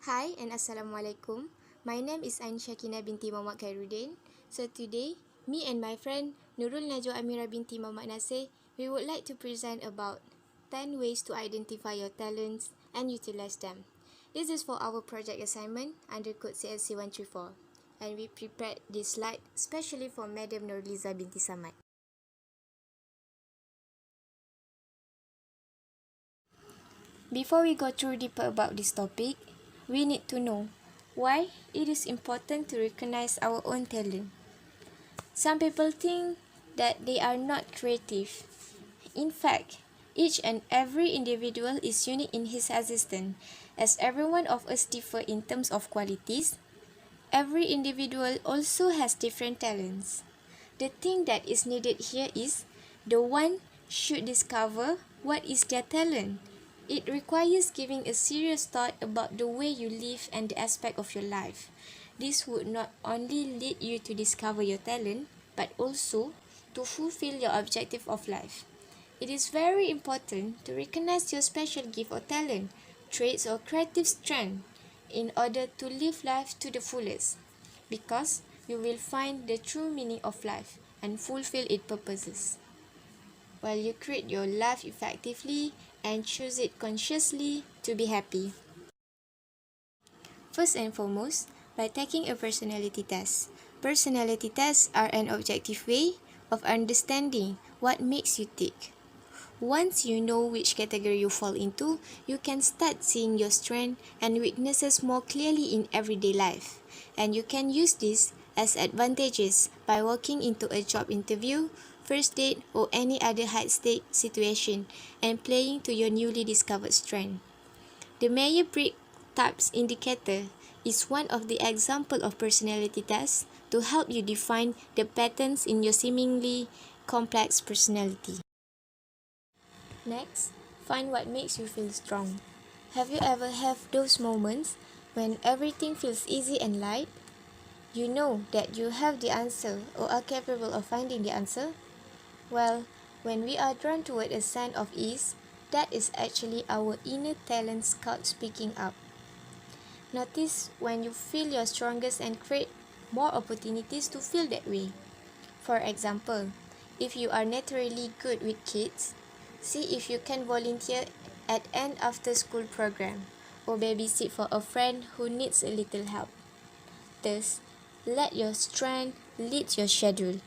Hi and Assalamualaikum. My name is Ain Shakina binti Muhammad Khairuddin. So today, me and my friend Nurul Najwa Amira binti Muhammad Nasir, we would like to present about 10 ways to identify your talents and utilize them. This is for our project assignment under code CLC 134. And we prepared this slide specially for Madam Nurliza binti Samad. Before we go through deeper about this topic, we need to know why it is important to recognize our own talent. Some people think that they are not creative. In fact, each and every individual is unique in his existence, as every one of us differ in terms of qualities. Every individual also has different talents. The thing that is needed here is the one should discover what is their talent. It requires giving a serious thought about the way you live and the aspect of your life. This would not only lead you to discover your talent, but also to fulfill your objective of life. It is very important to recognize your special gift or talent, traits or creative strength in order to live life to the fullest, because you will find the true meaning of life and fulfill its purposes. While you create your life effectively and choose it consciously to be happy. First and foremost, by taking a personality test. Personality tests are an objective way of understanding what makes you tick. Once you know which category you fall into, you can start seeing your strengths and weaknesses more clearly in everyday life. And you can use this as advantages by walking into a job interview, first date, or any other high-stake situation and playing to your newly discovered strength. The Myers-Briggs Types Indicator is one of the examples of personality tests to help you define the patterns in your seemingly complex personality. Next, find what makes you feel strong. Have you ever had those moments when everything feels easy and light? You know that you have the answer or are capable of finding the answer? Well, when we are drawn toward a sign of ease, that is actually our inner talent scout speaking up. Notice when you feel your strongest and create more opportunities to feel that way. For example, if you are naturally good with kids, see if you can volunteer at an after-school program or babysit for a friend who needs a little help. Thus, let your strength lead your schedule.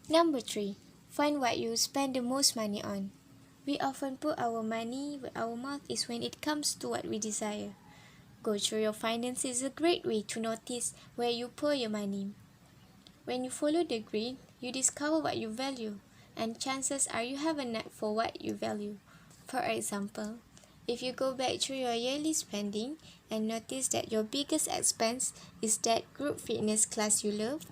Number 3. Find what you spend the most money on. We often put our money where our mouth is when it comes to what we desire. Go through your finances is a great way to notice where you pour your money. When you follow the grid, you discover what you value, and chances are you have a knack for what you value. For example, if you go back through your yearly spending and notice that your biggest expense is that group fitness class you love,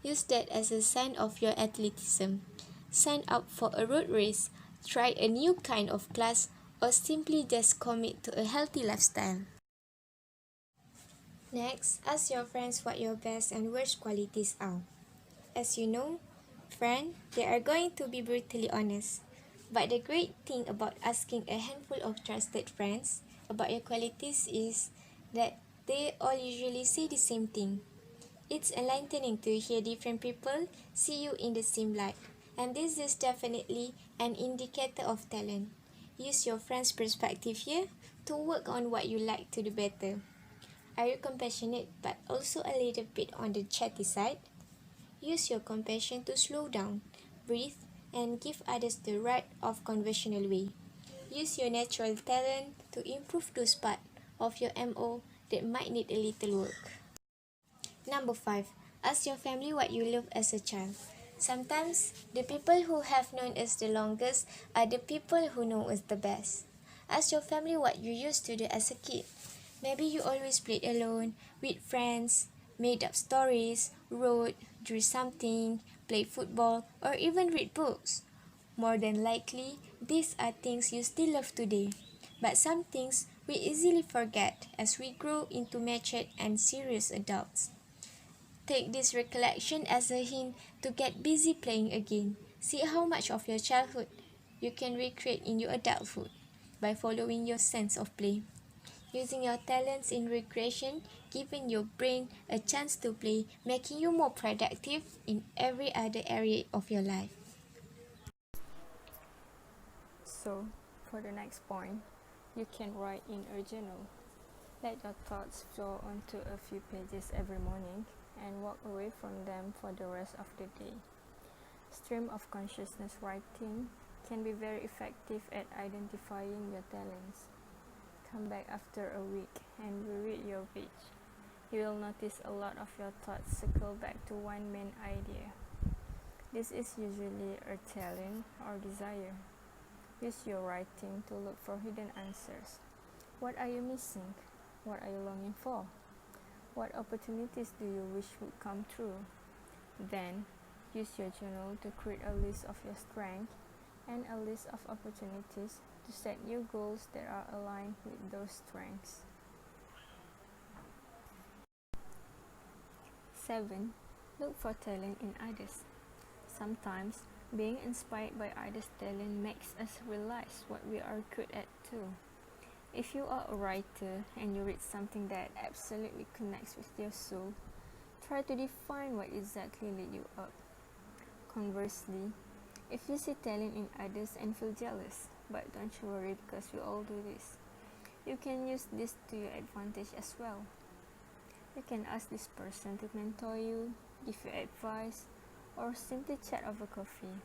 use that as a sign of your athleticism. Sign up for a road race, try a new kind of class, or simply just commit to a healthy lifestyle. Next, ask your friends what your best and worst qualities are. As you know, friend, they are going to be brutally honest. But the great thing about asking a handful of trusted friends about your qualities is that they all usually say the same thing. It's enlightening to hear different people see you in the same light, and this is definitely an indicator of talent. Use your friend's perspective here to work on what you like to do better. Are you compassionate but also a little bit on the chatty side? Use your compassion to slow down, breathe, and give others the right of conventional way. Use your natural talent to improve those parts of your MO that might need a little work. Number 5. Ask your family what you love as a child. Sometimes, the people who have known us the longest are the people who know us the best. Ask your family what you used to do as a kid. Maybe you always played alone, with friends, made up stories, wrote, drew something, played football, or even read books. More than likely, these are things you still love today. But some things we easily forget as we grow into matured and serious adults. Take this recollection as a hint to get busy playing again. See how much of your childhood you can recreate in your adulthood by following your sense of play. using your talents in recreation, giving your brain a chance to play, making you more productive in every other area of your life. So, for the next point, you can write in a journal. Let your thoughts flow onto a few pages every morning and walk away from them for the rest of the day. Stream of consciousness writing can be very effective at identifying your talents. Come back after a week and reread your page. You will notice a lot of your thoughts circle back to one main idea. This is usually a talent or desire. Use your writing to look for hidden answers. What are you missing? What are you longing for? What opportunities do you wish would come true? Then, use your journal to create a list of your strengths and a list of opportunities to set new goals that are aligned with those strengths. 7. Look for talent in others. Sometimes, being inspired by others' talent makes us realize what we are good at too. If you are a writer and you read something that absolutely connects with your soul, try to define what exactly lit you up. Conversely, if you see talent in others and feel jealous, but don't you worry because we all do this, you can use this to your advantage as well. You can ask this person to mentor you, give you advice, or simply chat over coffee.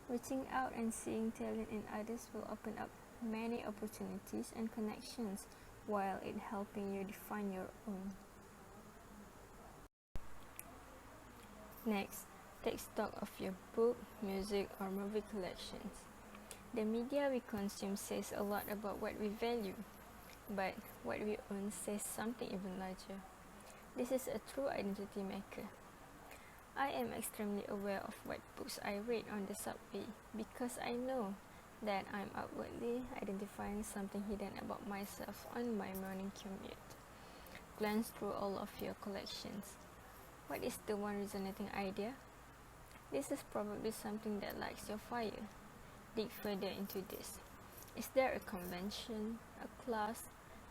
Reaching out and seeing talent in others will open up many opportunities and connections while it helping you define your own. Next, take stock of your book, music, or movie collections. The media we consume says a lot about what we value, but what we own says something even larger. This is a true identity maker. I am extremely aware of what books I read on the subway because I know that I'm outwardly identifying something hidden about myself on my morning commute. Glance through all of your collections. What is the one resonating idea? This is probably something that lights your fire. Dig further into this. Is there a convention, a class,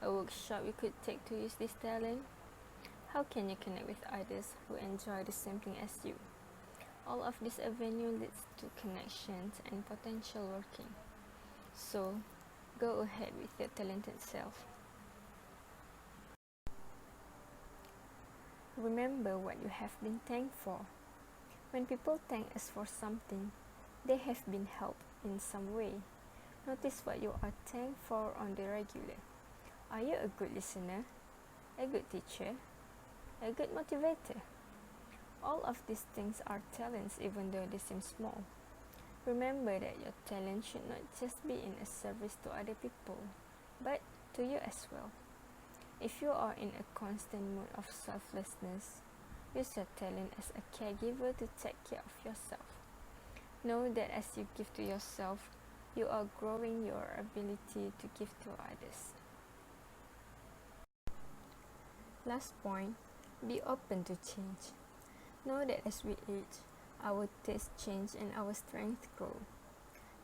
a workshop you could take to use this talent? How can you connect with others who enjoy the same thing as you? All of this avenue leads to connections and potential working. So, go ahead with your talented self. Remember what you have been thanked for. When people thank us for something, they have been helped in some way. Notice what you are thanked for on the regular. Are you a good listener? A good teacher? A good motivator? All of these things are talents even though they seem small. Remember that your talent should not just be in a service to other people, but to you as well. If you are in a constant mood of selflessness, use your talent as a caregiver to take care of yourself. Know that as you give to yourself, you are growing your ability to give to others. Last point, be open to change. Know that as we age, our tastes change and our strengths grow.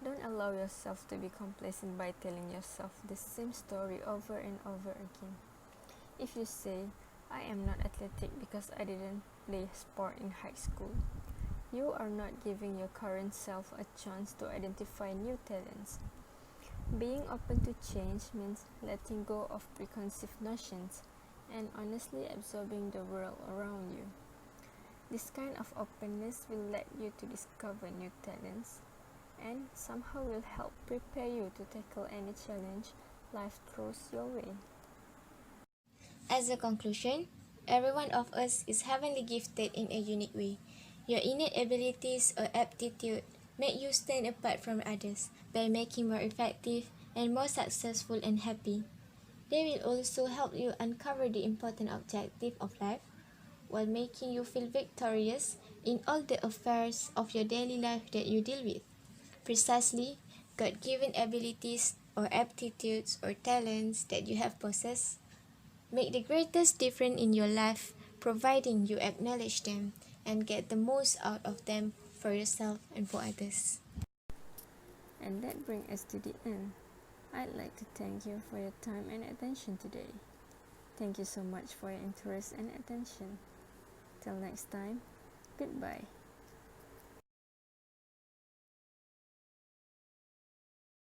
Don't allow yourself to be complacent by telling yourself the same story over and over again. If you say, I am not athletic because I didn't play sport in high school, you are not giving your current self a chance to identify new talents. Being open to change means letting go of preconceived notions and honestly absorbing the world around you. This kind of openness will let you to discover new talents and somehow will help prepare you to tackle any challenge life throws your way. As a conclusion, every one of us is heavenly gifted in a unique way. Your innate abilities or aptitude make you stand apart from others by making more effective and more successful and happy. They will also help you uncover the important objective of life while making you feel victorious in all the affairs of your daily life that you deal with. Precisely, God-given abilities or aptitudes or talents that you have possessed make the greatest difference in your life, providing you acknowledge them and get the most out of them for yourself and for others. And that brings us to the end. I'd like to thank you for your time and attention today. Thank you so much for your interest and attention. Till next time, goodbye.